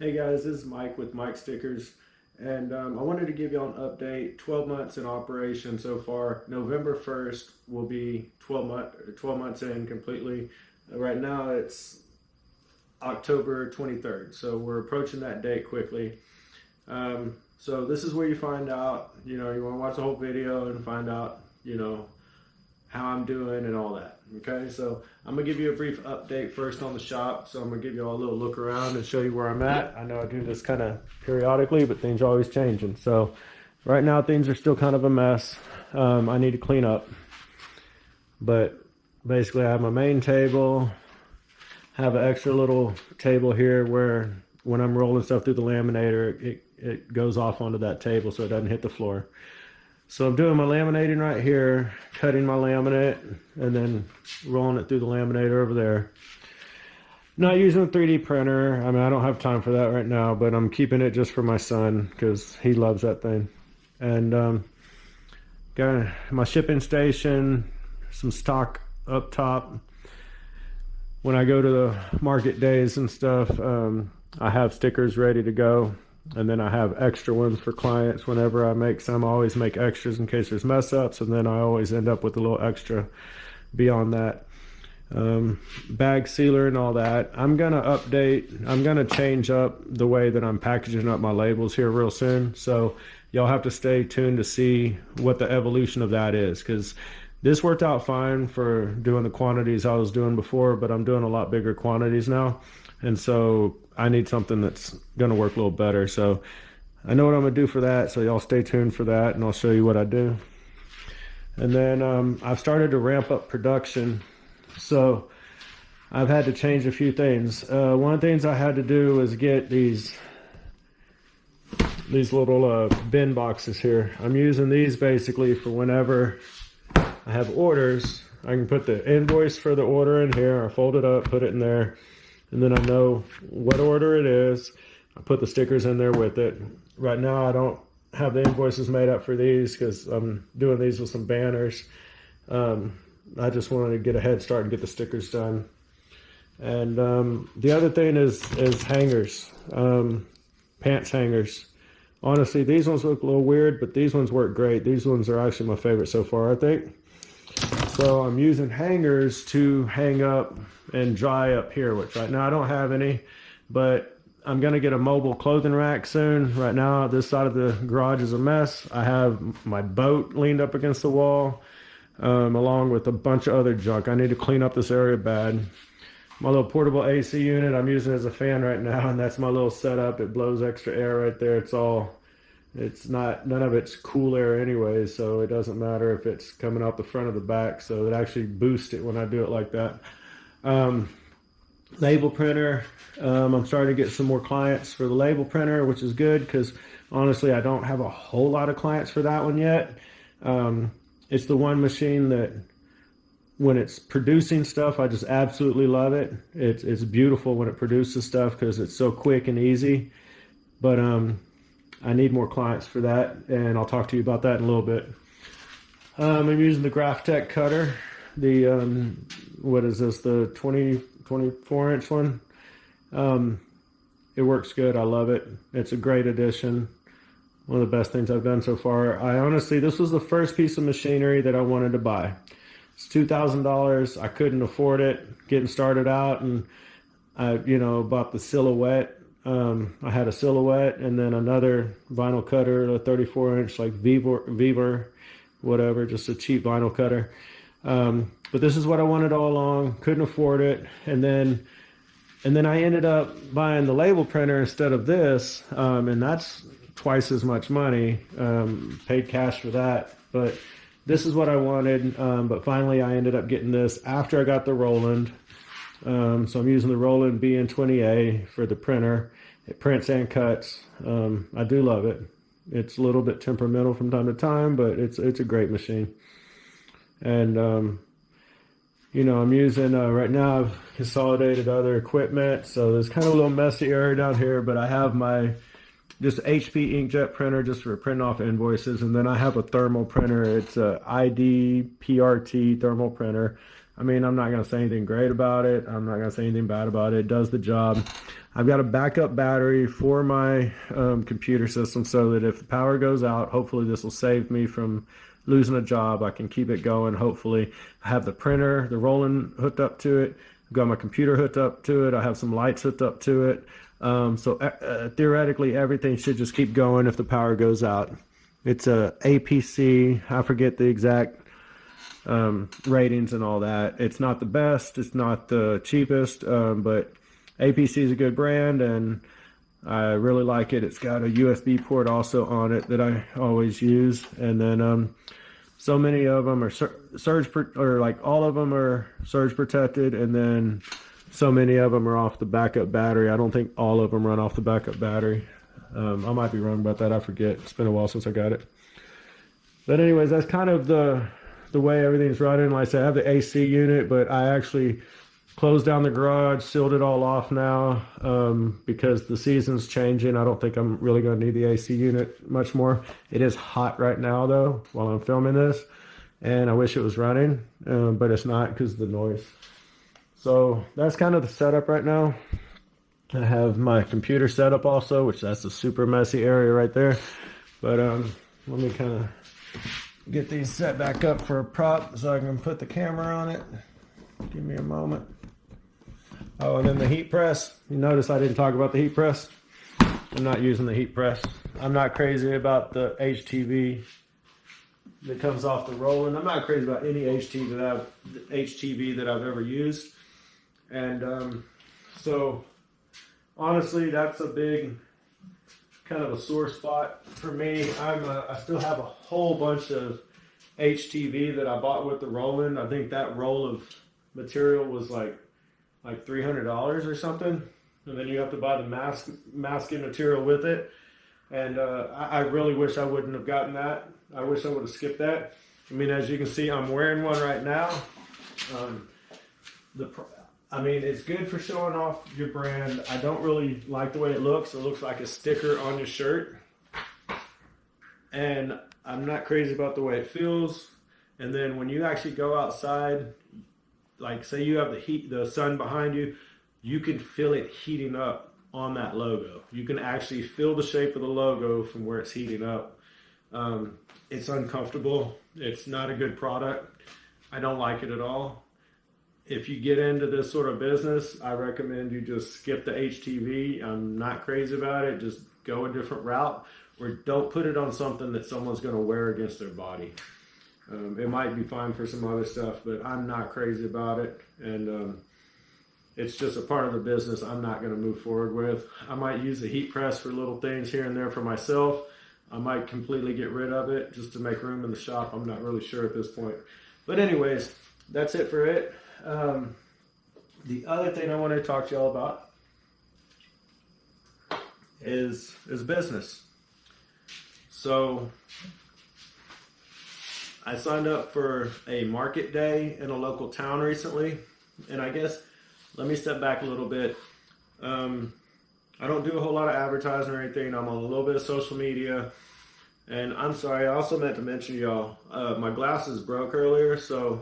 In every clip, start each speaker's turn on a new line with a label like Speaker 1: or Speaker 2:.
Speaker 1: Hey guys, this is Mike with Mike Stickers, and I wanted to give you all an update. 12 months in operation so far. November 1st will be 12 months in completely. Right now it's October 23rd, so we're approaching that date quickly. So this is where you find out, you want to watch the whole video and find out, how I'm doing and all that. Okay, so I'm gonna give you a brief update first on the shop. So I'm gonna give you all a little look around and show you where I'm at. I know I do this kind of periodically, but things are always changing. So right now things are still kind of a mess. I need to clean up, but basically I have my main table, have an extra little table here where when I'm rolling stuff through the laminator, it goes off onto that table so it doesn't hit the floor. So I'm doing my laminating right here, cutting my laminate, and then rolling it through the laminator over there. Not using a 3D printer. I mean, I don't have time for that right now, but I'm keeping it just for my son because he loves that thing. And got my shipping station, some stock up top. When I go to the market days and stuff, I have stickers ready to go. And then I have extra ones for clients. Whenever I make some, I always make extras in case there's mess ups, and then I always end up with a little extra beyond that. Bag sealer and all that. I'm gonna change up the way that I'm packaging up my labels here real soon. So y'all have to stay tuned to see what the evolution of that is, because this worked out fine for doing the quantities I was doing before, but I'm doing a lot bigger quantities now. And so I need something that's going to work a little better. So I know what I'm going to do for that. So y'all stay tuned for that, and I'll show you what I do. And then I've started to ramp up production. So I've had to change a few things. One of the things I had to do was get these little bin boxes here. I'm using these basically for whenever I have orders. I can put the invoice for the order in here. I fold it up, put it in there. And then I know what order it is. I put the stickers in there with it. Right now I don't have the invoices made up for these because I'm doing these with some banners. I just wanted to get a head start and get the stickers done. And the other thing is hangers, pants hangers. Honestly, these ones look a little weird, but these ones work great. These ones are actually my favorite so far, I think. So I'm using hangers to hang up and dry up here, which right now I don't have any, but I'm gonna get a mobile clothing rack soon. Right now, this side of the garage is a mess. I have my boat leaned up against the wall, along with a bunch of other junk. I need to clean up this area bad. My little portable AC unit I'm using as a fan right now, and that's my little setup. It blows extra air right there. None of it's cool air anyway, so it doesn't matter if it's coming out the front or the back. So it actually boosts it when I do it like that. Label printer. I'm starting to get some more clients for the label printer, which is good because honestly, I don't have a whole lot of clients for that one yet. It's the one machine that when it's producing stuff, I just absolutely love it. It's beautiful when it produces stuff because it's so quick and easy. But I need more clients for that, and I'll talk to you about that in a little bit. I'm using the Graphtec cutter, the what is this, the 24 inch one. It works good. I love it. It's a great addition. One of the best things I've done so far. This was the first piece of machinery that I wanted to buy. It's $2,000. I couldn't afford it getting started out, and I bought the Silhouette. I had a Silhouette and then another vinyl cutter, a 34 inch like Viver, whatever, just a cheap vinyl cutter. But this is what I wanted all along. Couldn't afford it, and then I ended up buying the label printer instead of this, and that's twice as much money. Paid cash for that, but this is what I wanted. But finally, I ended up getting this after I got the Roland. So I'm using the Roland BN20A for the printer. It prints and cuts. I do love it. It's a little bit temperamental from time to time, but it's a great machine. And I'm using right now I've consolidated other equipment, so there's kind of a little messy area down here, but I have my just HP inkjet printer just for printing off invoices, and then I have a thermal printer. It's a ID PRT thermal printer. I mean, I'm not going to say anything great about it. I'm not going to say anything bad about it. It does the job. I've got a backup battery for my computer system so that if the power goes out, hopefully this will save me from losing a job. I can keep it going. Hopefully I have the printer, the Roland hooked up to it. I've got my computer hooked up to it. I have some lights hooked up to it. Theoretically, everything should just keep going if the power goes out. It's a APC. I forget the exact ratings and all that. It's not the best. It's not the cheapest, but APC is a good brand, and I really like it. It's got a USB port also on it that I always use, and then so many of them are all of them are surge protected, and then so many of them are off the backup battery. I don't think all of them run off the backup battery. I might be wrong about that. I forget. It's been a while since I got it. But anyways, that's kind of the way everything's running. Like I said, I have the AC unit, but I actually closed down the garage, sealed it all off now because the season's changing. I don't think I'm really going to need the AC unit much more. It is hot right now, though, while I'm filming this, and I wish it was running, but it's not because of the noise. So that's kind of the setup right now. I have my computer set up also, which that's a super messy area right there. But let me kind of get these set back up for a prop so I can put the camera on it. Give me a moment. Oh, and then the heat press. You notice I didn't talk about the heat press. I'm not using the heat press. I'm not crazy about the HTV that comes off the Roland. I'm not crazy about any HTV that I've ever used. And so honestly, that's a big kind of a sore spot for me. I still have a whole bunch of HTV that I bought with the Roland. I think that roll of material was like $300 or something, and then you have to buy the masking material with it. And I really wish I wouldn't have gotten that. I wish I would have skipped that. I mean, as you can see, I'm wearing one right now. I mean, it's good for showing off your brand. I don't really like the way it looks. It looks like a sticker on your shirt. And I'm not crazy about the way it feels. And then when you actually go outside, like say you have the sun behind you, you can feel it heating up on that logo. You can actually feel the shape of the logo from where it's heating up. It's uncomfortable. It's not a good product. I don't like it at all. If you get into this sort of business, I recommend you just skip the HTV. I'm not crazy about it. Just go a different route, or don't put it on something that someone's going to wear against their body. It might be fine for some other stuff, but I'm not crazy about it. And it's just a part of the business I'm not going to move forward with. I might use the heat press for little things here and there for myself. I might completely get rid of it just to make room in the shop. I'm not really sure at this point. But anyways, that's it for it. The other thing I want to talk to y'all about is business. So I signed up for a market day in a local town recently, and I guess let me step back a little bit. I don't do a whole lot of advertising or anything. I'm on a little bit of social media, and I'm sorry, I also meant to mention to y'all, my glasses broke earlier, so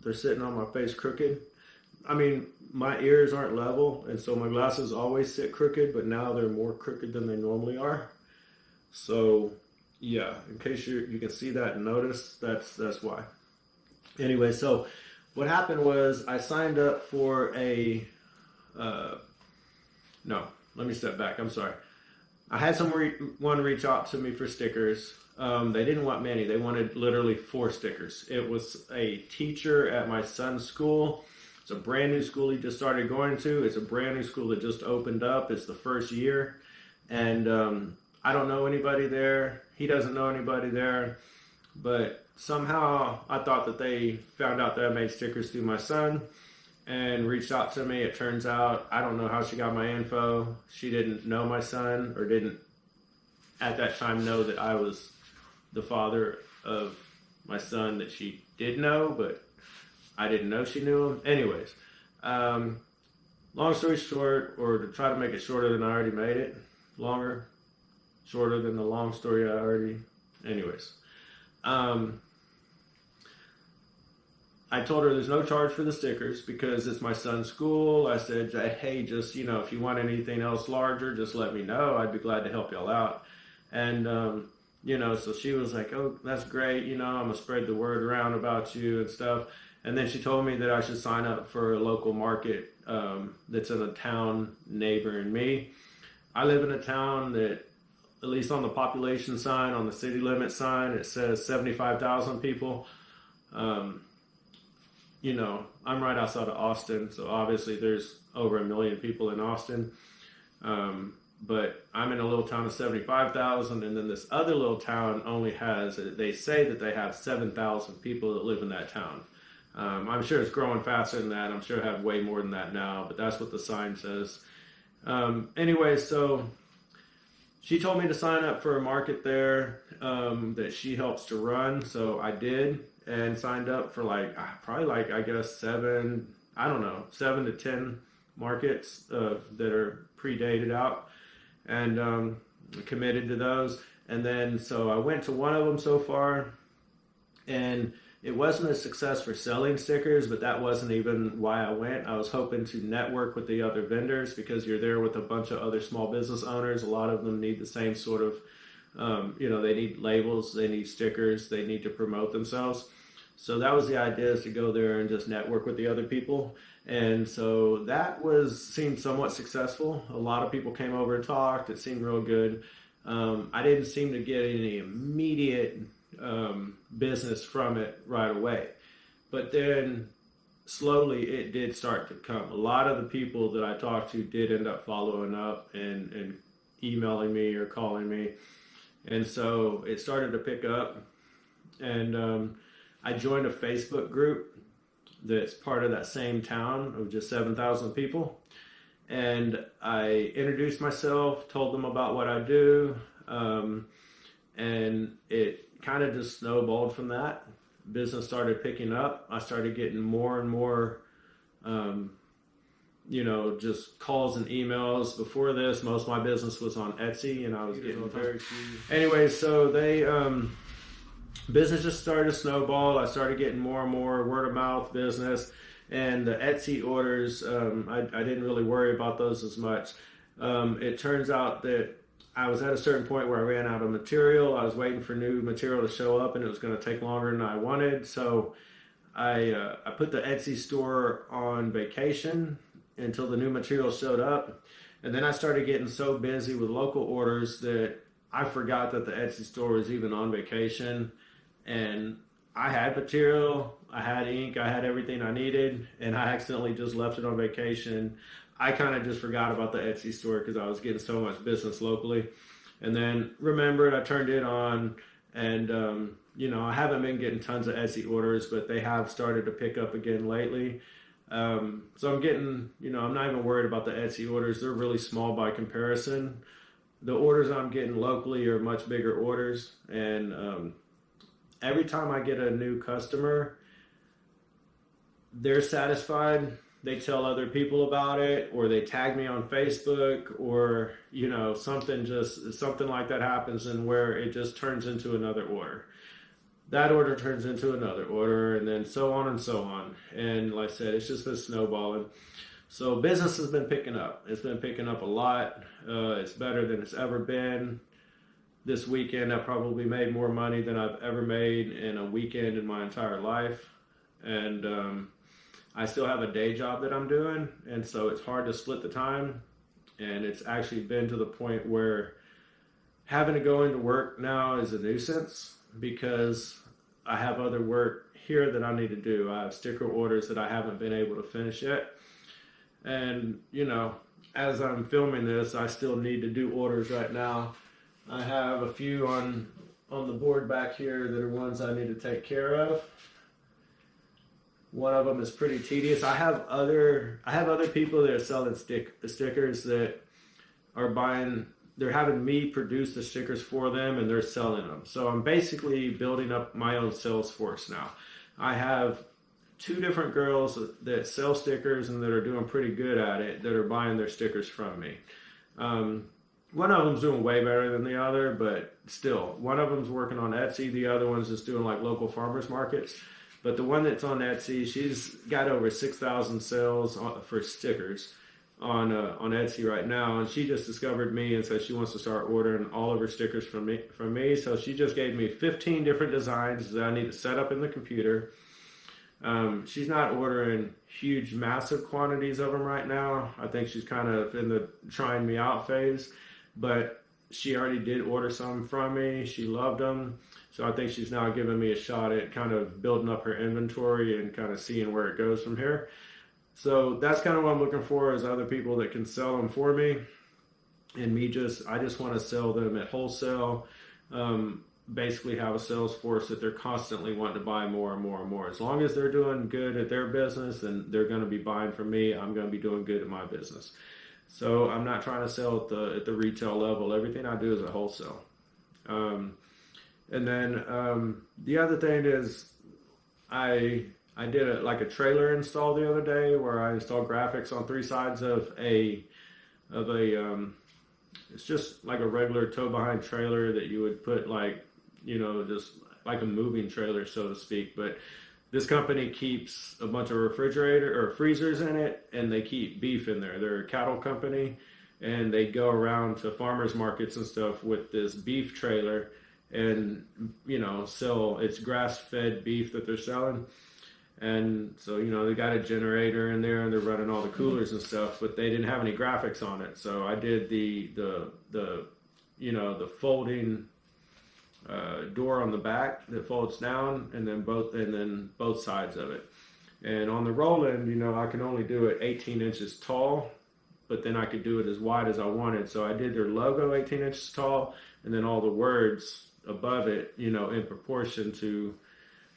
Speaker 1: they're sitting on my face crooked. I mean, my ears aren't level, and so my glasses always sit crooked, but now they're more crooked than they normally are. So yeah, in case you can see that and notice, that's why. Anyway, so what happened was I signed up for no, let me step back. I'm sorry. I had someone reach out to me for stickers. They didn't want many. They wanted literally 4 stickers. It was a teacher at my son's school. It's a brand new school he just started going to. It's a brand new school that just opened up. It's the first year. And I don't know anybody there. He doesn't know anybody there. But somehow I thought that they found out that I made stickers through my son and reached out to me. It turns out, I don't know how she got my info. She didn't know my son, or didn't at that time know that I was the father of my son that she did know, but I didn't know she knew him. Anyways, long story short, or to try to make it shorter than I already made it, shorter than the long story I already, anyways. I told her there's no charge for the stickers because it's my son's school. I said, hey, just, if you want anything else larger, just let me know. I'd be glad to help y'all out. And, so she was like, oh, that's great. I'm going to spread the word around about you and stuff. And then she told me that I should sign up for a local market that's in a town neighboring me. I live in a town that, at least on the population sign, on the city limit sign, it says 75,000 people. I'm right outside of Austin, so obviously there's over 1 million people in Austin. But I'm in a little town of 75,000, and then this other little town only has, they say that they have 7,000 people that live in that town. I'm sure it's growing faster than that. I'm sure I have way more than that now, but that's what the sign says. Anyway, so she told me to sign up for a market there that she helps to run, so I did. And signed up for I guess 7 to 10 markets that are pre-dated out, and committed to those. And then so I went to one of them so far, and it wasn't a success for selling stickers, but that wasn't even why I went. I was hoping to network with the other vendors because you're there with a bunch of other small business owners. A lot of them need the same sort of, they need labels, they need stickers, they need to promote themselves. So that was the idea, is to go there and just network with the other people. And so that seemed somewhat successful. A lot of people came over and talked. It seemed real good. I didn't seem to get any immediate business from it right away. But then slowly it did start to come. A lot of the people that I talked to did end up following up and emailing me or calling me. And so it started to pick up. And I joined a Facebook group that's part of that same town of just 7,000 people. And I introduced myself, told them about what I do, and it kind of just snowballed from that. Business started picking up. I started getting more and more, just calls and emails. Before this, most of my business was on Etsy, and I was getting very few. Anyway, so they... business just started to snowball. I started getting more and more word of mouth business, and the Etsy orders, I didn't really worry about those as much. It turns out that I was at a certain point where I ran out of material. I was waiting for new material to show up, and it was going to take longer than I wanted. So I put the Etsy store on vacation until the new material showed up. And then I started getting so busy with local orders that I forgot that the Etsy store was even on vacation. And I had material, I had ink, I had everything I needed, and I accidentally just left it on vacation. I kind of just forgot about the Etsy store because I was getting so much business locally. And then remembered, I turned it on, and I haven't been getting tons of Etsy orders, but they have started to pick up again lately. So I'm getting, I'm not even worried about the Etsy orders. They're really small by comparison. The orders I'm getting locally are much bigger orders, and every time I get a new customer, they're satisfied. They tell other people about it, or they tag me on Facebook, or something like that happens, and where it just turns into another order. That order turns into another order, and then so on and so on. And like I said, it's just been snowballing. So business has been picking up. It's been picking up a lot. It's better than it's ever been. This weekend, I probably made more money than I've ever made in a weekend in my entire life. And I still have a day job that I'm doing, and so it's hard to split the time. And it's actually been to the point where having to go into work now is a nuisance because I have other work here that I need to do. I have sticker orders that I haven't been able to finish yet. And, as I'm filming this, I still need to do orders right now. I have a few on the board back here that are ones I need to take care of. One of them is pretty tedious. I have other people that are selling stickers that are buying. They're having me produce the stickers for them, and they're selling them. So I'm basically building up my own sales force now. I have 2 different girls that sell stickers and that are doing pretty good at it, that are buying their stickers from me. One of them's doing way better than the other, but still, one of them's working on Etsy. The other one's just doing like local farmers markets. But the one that's on Etsy, she's got over 6,000 sales for stickers on Etsy right now, and she just discovered me and said she wants to start ordering all of her stickers from me. So she just gave me 15 different designs that I need to set up in the computer. She's not ordering huge, massive quantities of them right now. I think she's kind of in the trying me out phase, but she already did order some from me. She loved them. So I think she's now giving me a shot at kind of building up her inventory and kind of seeing where it goes from here. So that's kind of what I'm looking for, is other people that can sell them for me. And I just want to sell them at wholesale. Basically have a sales force that they're constantly wanting to buy more and more and more. As long as they're doing good at their business, then they're going to be buying from me. I'm going to be doing good at my business. So I'm not trying to sell at the retail level. Everything I do is at wholesale. And then the other thing is I did a trailer install the other day where I installed graphics on 3 sides of a it's just like a regular tow behind trailer that you would put just like a moving trailer, so to speak. But this company keeps a bunch of refrigerator or freezers in it, and they keep beef in there. They're a cattle company, and they go around to farmers markets and stuff with this beef trailer and, sell, it's grass-fed beef that they're selling. And so, they got a generator in there and they're running all the coolers and stuff, but they didn't have any graphics on it. So I did the folding door on the back that folds down, and then both sides of it. And on the roll-in, I can only do it 18 inches tall, but then I could do it as wide as I wanted. So I did their logo 18 inches tall, and then all the words above it, in proportion to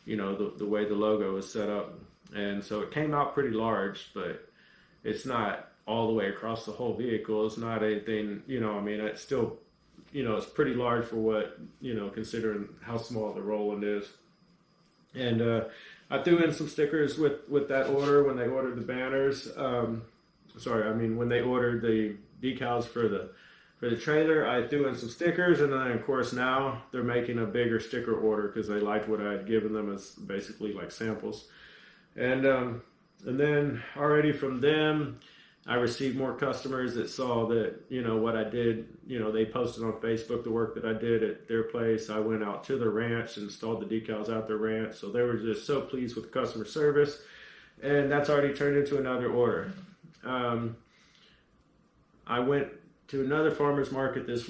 Speaker 1: the way the logo is set up. And so it came out pretty large, but it's not all the way across the whole vehicle. It's not anything, it's still, it's pretty large for what, considering how small the Roland is. And I threw in some stickers with that order when they ordered the banners. When they ordered the decals for the trailer, I threw in some stickers, and then of course now they're making a bigger sticker order because they liked what I had given them as basically like samples. And then already from them, I received more customers that saw that, what I did, they posted on Facebook the work that I did at their place. I went out to their ranch and installed the decals at their ranch. So they were just so pleased with the customer service, and that's already turned into another order. I went to another farmer's market this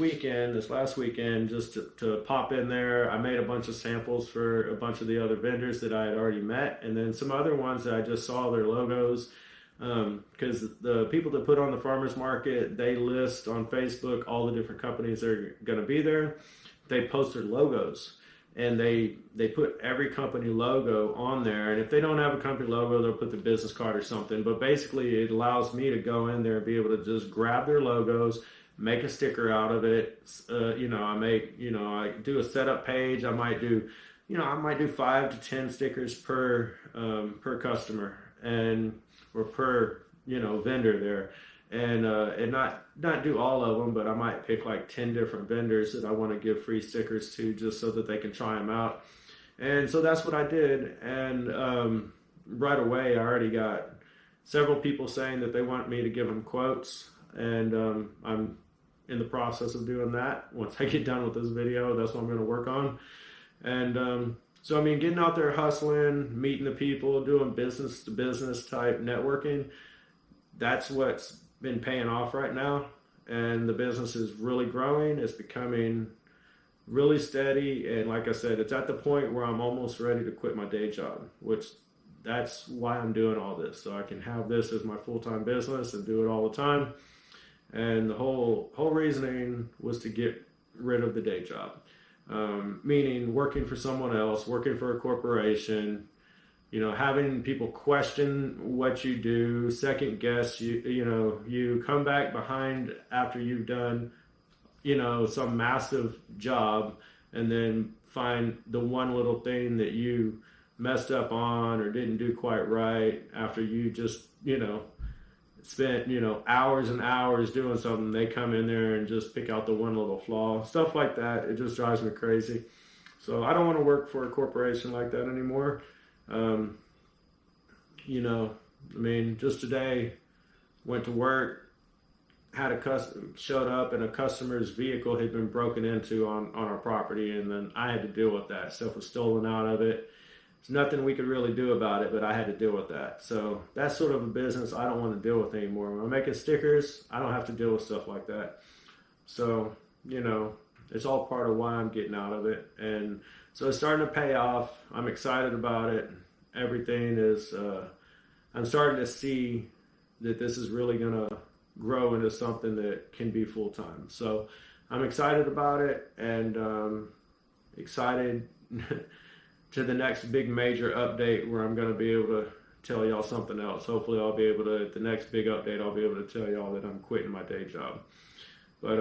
Speaker 1: last weekend, just to pop in there. I made a bunch of samples for a bunch of the other vendors that I had already met, and then some other ones that I just saw their logos, because the people that put on the farmer's market, they list on Facebook all the different companies that are going to be there. They post their logos, and they put every company logo on there. And if they don't have a company logo, they'll put the business card or something. But basically, it allows me to go in there and be able to just grab their logos, make a sticker out of it. I do a setup page. I might do 5 to 10 stickers per customer or per vendor there. And not do all of them, but I might pick like 10 different vendors that I want to give free stickers to, just so that they can try them out. And so that's what I did. And right away, I already got several people saying that they want me to give them quotes. And I'm in the process of doing that. Once I get done with this video, that's what I'm going to work on. And so, getting out there hustling, meeting the people, doing business to business type networking, that's what's been paying off right now. And the business is really growing. It's becoming really steady. And like I said, it's at the point where I'm almost ready to quit my day job, which that's why I'm doing all this. So I can have this as my full-time business and do it all the time. And the whole reasoning was to get rid of the day job. Meaning working for someone else, working for a corporation, having people question what you do, second guess you come back behind after you've done, some massive job, and then find the one little thing that you messed up on or didn't do quite right after you just, spent, hours and hours doing something. They come in there and just pick out the one little flaw, stuff like that. It just drives me crazy. So I don't want to work for a corporation like that anymore. Um, you know, I mean, just today, went to work, had a showed up, and a customer's vehicle had been broken into on our property, and then I had to deal with that. Stuff was stolen out of it. There's nothing we could really do about it, but I had to deal with that. So that's sort of a business I don't want to deal with anymore. When I'm making stickers, I don't have to deal with stuff like that. So, you know, it's all part of why I'm getting out of it. And so it's starting to pay off. I'm excited about it. Everything is, I'm starting to see that this is really going to grow into something that can be full time. So I'm excited about it, and excited to the next big major update where I'm going to be able to tell y'all something else. Hopefully I'll be able to, the next big update, I'll be able to tell y'all that I'm quitting my day job. But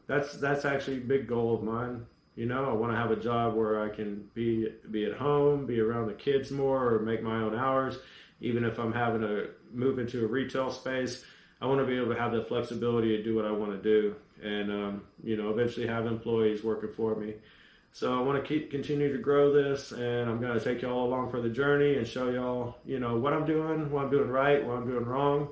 Speaker 1: that's actually a big goal of mine. You know, I want to have a job where I can be at home, be around the kids more, or make my own hours. Even if I'm having to move into a retail space, I want to be able to have the flexibility to do what I want to do, and you know, eventually have employees working for me. So I want to continue to grow this, and I'm going to take y'all along for the journey and show y'all, you know, what I'm doing right, what I'm doing wrong,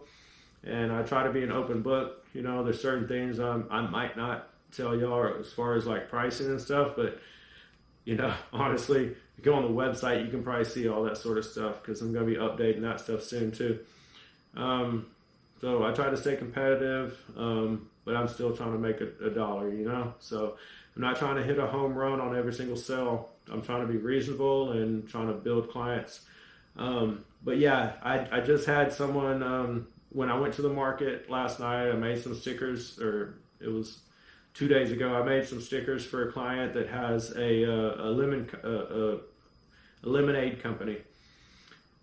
Speaker 1: and I try to be an open book. You know, there's certain things I might not tell y'all as far as like pricing and stuff, but you know, honestly, if you go on the website, you can probably see all that sort of stuff because I'm going to be updating that stuff soon too. So I try to stay competitive, but I'm still trying to make a dollar, you know? So I'm not trying to hit a home run on every single sale. I'm trying to be reasonable and trying to build clients. But yeah, I just had someone, when I went to the market last night, I made some stickers, or it was 2 days ago, I made some stickers for a client that has a lemonade company.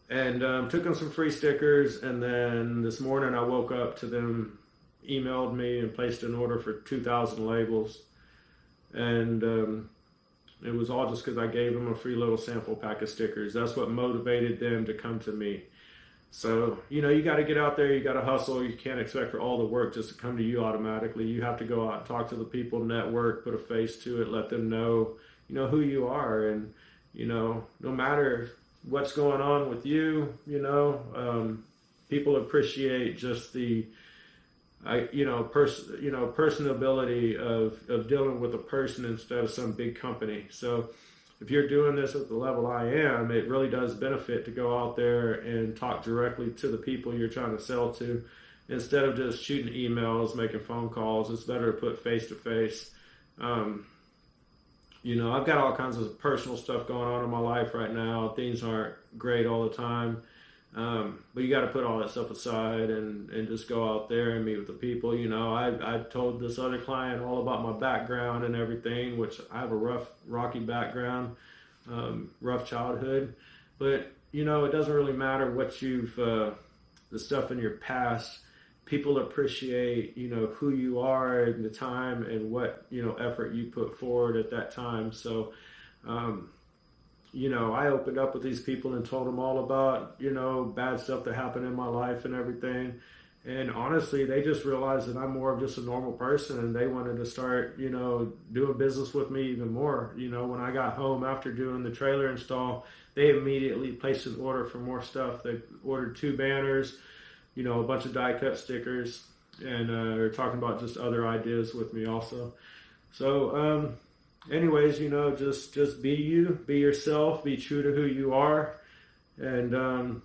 Speaker 1: And took them some free stickers, and then this morning I woke up to them emailed me and placed an order for 2,000 labels. And it was all just because I gave them a free little sample pack of stickers. That's what motivated them to come to me. So, you know, you got to get out there, you got to hustle. You can't expect for all the work just to come to you automatically. You have to go out and talk to the people, network, put a face to it, let them know, you know, who you are. And, you know, no matter what's going on with you, you know, people appreciate just the, personability of dealing with a person instead of some big company. So if you're doing this at the level I am, it really does benefit to go out there and talk directly to the people you're trying to sell to instead of just shooting emails, making phone calls. It's better to put face to face. You know, I've got all kinds of personal stuff going on in my life right now. Things aren't great all the time. But you got to put all that stuff aside and just go out there and meet with the people. You know, I told this other client all about my background and everything, which I have a rocky background, rough childhood. But, you know, it doesn't really matter what the stuff in your past. People appreciate, you know, who you are and the time and what, you know, effort you put forward at that time. So, you know, I opened up with these people and told them all about, you know, bad stuff that happened in my life and everything. And honestly, they just realized that I'm more of just a normal person, and they wanted to start, you know, doing business with me even more. You know, when I got home after doing the trailer install, they immediately placed an order for more stuff. They ordered 2 banners, you know, a bunch of die cut stickers, and they're talking about just other ideas with me also. So, anyways, you know, just be you, be yourself, be true to who you are, and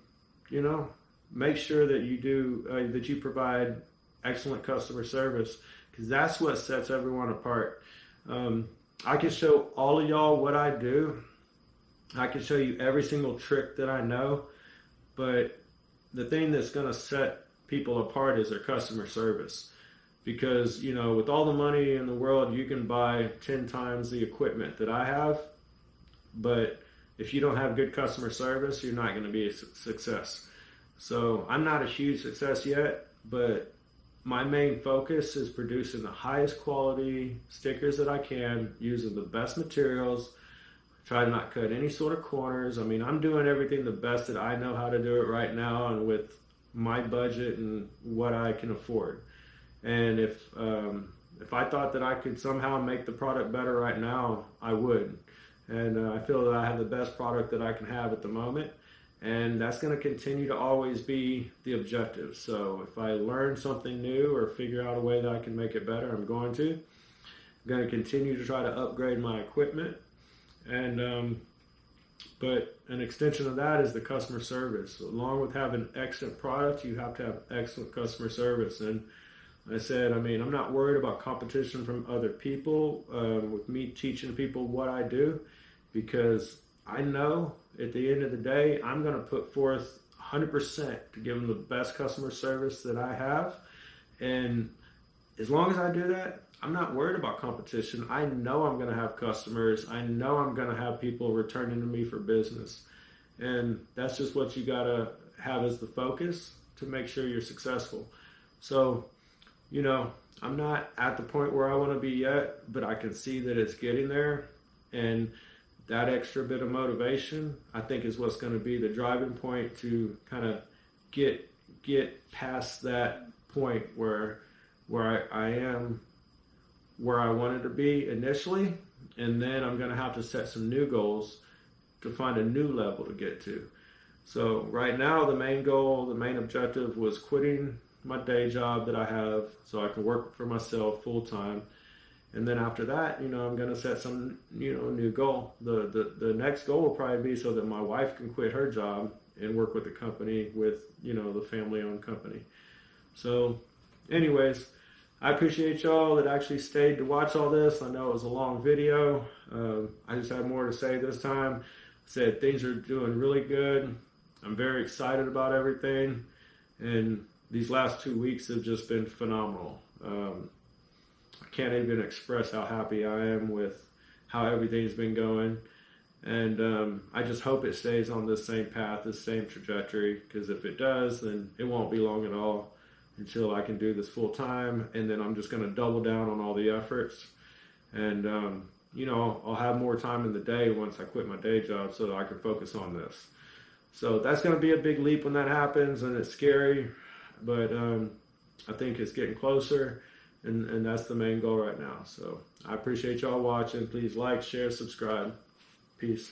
Speaker 1: you know, make sure that you provide excellent customer service, because that's what sets everyone apart. I can show all of y'all what I do. I can show you every single trick that I know, but the thing that's going to set people apart is their customer service. Because, you know, with all the money in the world, you can buy 10 times the equipment that I have. But if you don't have good customer service, you're not going to be a success. So I'm not a huge success yet, but my main focus is producing the highest quality stickers that I can, using the best materials, try to not cut any sort of corners. I mean, I'm doing everything the best that I know how to do it right now, and with my budget and what I can afford. And if I thought that I could somehow make the product better right now, I would. And I feel that I have the best product that I can have at the moment. And that's going to continue to always be the objective. So if I learn something new or figure out a way that I can make it better, I'm going to. I'm going to continue to try to upgrade my equipment. And but an extension of that is the customer service. So along with having excellent product, you have to have excellent customer service. And I said, I mean, I'm not worried about competition from other people with me teaching people what I do, because I know at the end of the day, I'm going to put forth 100% to give them the best customer service that I have. And as long as I do that, I'm not worried about competition. I know I'm going to have customers. I know I'm going to have people returning to me for business. And that's just what you got to have as the focus to make sure you're successful. So, you know, I'm not at the point where I want to be yet, but I can see that it's getting there. And that extra bit of motivation, I think, is what's going to be the driving point to kind of get past that point where I am where I wanted to be initially, and then I'm going to have to set some new goals to find a new level to get to. So right now, the main goal, the main objective was quitting my day job that I have so I can work for myself full time. And then after that, you know, I'm going to set some, you know, new goal. The next goal will probably be so that my wife can quit her job and work with the company, with, you know, the family-owned company. So anyways, I appreciate y'all that actually stayed to watch all this. I know it was a long video. I just had more to say this time. I said things are doing really good. I'm very excited about everything. And these last 2 weeks have just been phenomenal. I can't even express how happy I am with how everything's been going. And I just hope it stays on this same path, this same trajectory, because if it does, then it won't be long at all until I can do this full time, and then I'm just going to double down on all the efforts. And, you know, I'll have more time in the day once I quit my day job so that I can focus on this. So that's going to be a big leap when that happens, and it's scary, but I think it's getting closer, and that's the main goal right now. So I appreciate y'all watching. Please like, share, subscribe. Peace.